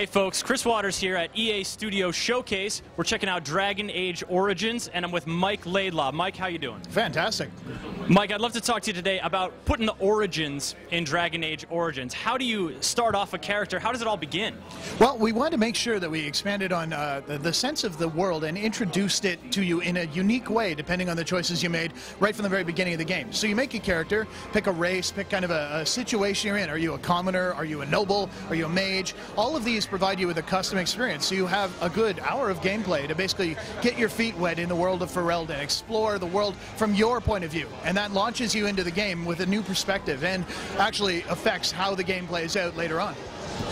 Hey folks, Chris Waters here at EA Studio Showcase. We're checking out Dragon Age Origins, and I'm with Mike Laidlaw. Mike, how you doing? Fantastic. Mike, I'd love to talk to you today about putting the origins in Dragon Age Origins. How do you start off a character? How does it all begin? Well, we wanted to make sure that we expanded on the sense of the world and introduced it to you in a unique way, depending on the choices you made right from the very beginning of the game. So you make a character, pick a race, pick kind of a situation you're in. Are you a commoner? Are you a noble? Are you a mage? All of these provide you with a custom experience. So you have a good hour of gameplay to basically get your feet wet in the world of Ferelden, explore the world from your point of view. And that launches you into the game with a new perspective and actually affects how the game plays out later on.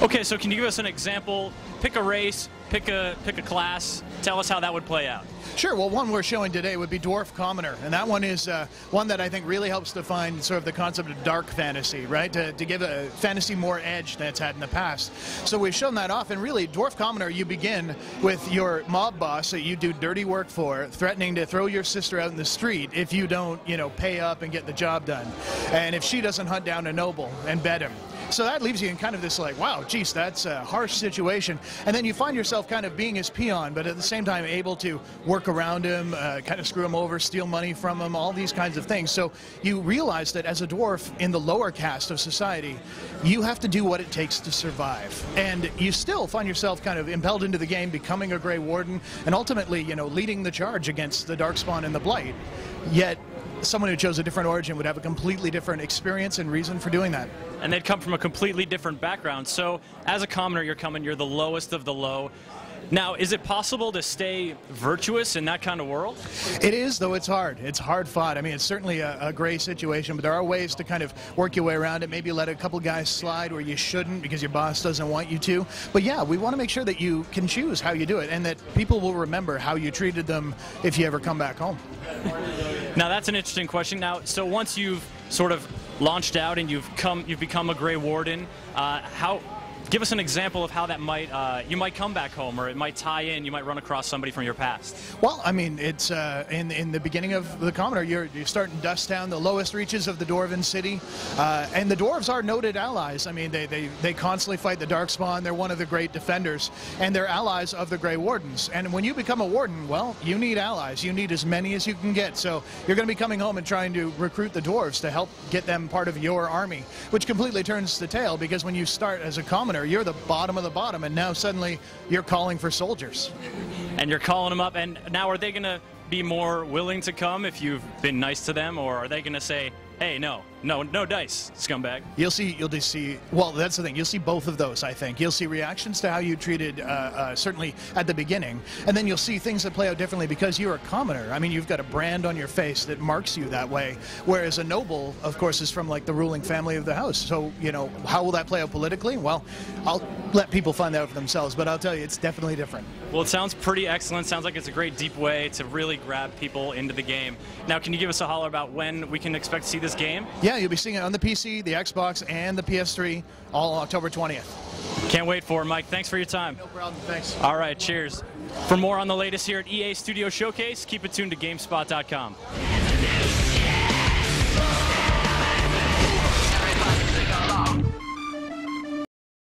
Okay, so can you give us an example? Pick a race, pick a class, tell us how that would play out. Sure. Well, one we're showing today would be Dwarf Commoner, and that one is one that I think really helps define sort of the concept of dark fantasy, right? To give a fantasy more edge than it's had in the past. So we've shown that off, and really, Dwarf Commoner, you begin with your mob boss that you do dirty work for, threatening to throw your sister out in the street if you don't, pay up and get the job done, and if she doesn't hunt down a noble and bed him. So that leaves you in kind of this like, wow, geez, that's a harsh situation. And then you find yourself kind of being his peon, but at the same time able to work around him, kind of screw him over, steal money from him, all these kinds of things. So you realize that as a dwarf in the lower caste of society, you have to do what it takes to survive. And you still find yourself kind of impelled into the game, becoming a Grey Warden, and ultimately, leading the charge against the Darkspawn and the Blight. Yet, someone who chose a different origin would have a completely different experience and reason for doing that. And they'd come from a completely different background. So as a commoner, you're the lowest of the low. Now, is it possible to stay virtuous in that kind of world? It is, though it's hard. It's hard fought. I mean, it's certainly a gray situation, but there are ways to kind of work your way around it. Maybe let a couple guys slide where you shouldn't because your boss doesn't want you to. But yeah, we want to make sure that you can choose how you do it and that people will remember how you treated them if you ever come back home. Now, that's an interesting question. Now, so once you've sort of launched out and you've become a Grey Warden, give us an example of how that you might come back home, or it might tie in. You might run across somebody from your past. Well, I mean, it's in the beginning of the commoner, you're starting dust down the lowest reaches of the Dwarven city, and the dwarves are noted allies. I mean, they constantly fight the Darkspawn. They're one of the great defenders, and they're allies of the Grey Wardens. And when you become a warden, well, you need allies. You need as many as you can get. So you're going to be coming home and trying to recruit the dwarves to help get them part of your army, which completely turns the tail because when you start as a commoner, you're the bottom of the bottom, and now suddenly you're calling for soldiers. And you're calling them up, and now are they going to be more willing to come if you've been nice to them, or are they going to say, hey, no dice, scumbag? You'll see, well, that's the thing. You'll see both of those, I think. You'll see reactions to how you treated, certainly at the beginning, and then you'll see things that play out differently because you're a commoner. I mean, you've got a brand on your face that marks you that way, whereas a noble, of course, is from, like, the ruling family of the house. So, how will that play out politically? Well, I'll let people find out for themselves, but I'll tell you, it's definitely different. Well, it sounds pretty excellent. Sounds like it's a great, deep way to really grab people into the game. Now, can you give us a holler about when we can expect to see this game? Yeah, you'll be seeing it on the PC, the Xbox, and the PS3, all October 20th. Can't wait for it, Mike. Thanks for your time. No problem. Thanks. All right, cheers. For more on the latest here at EA Studio Showcase, keep it tuned to GameSpot.com.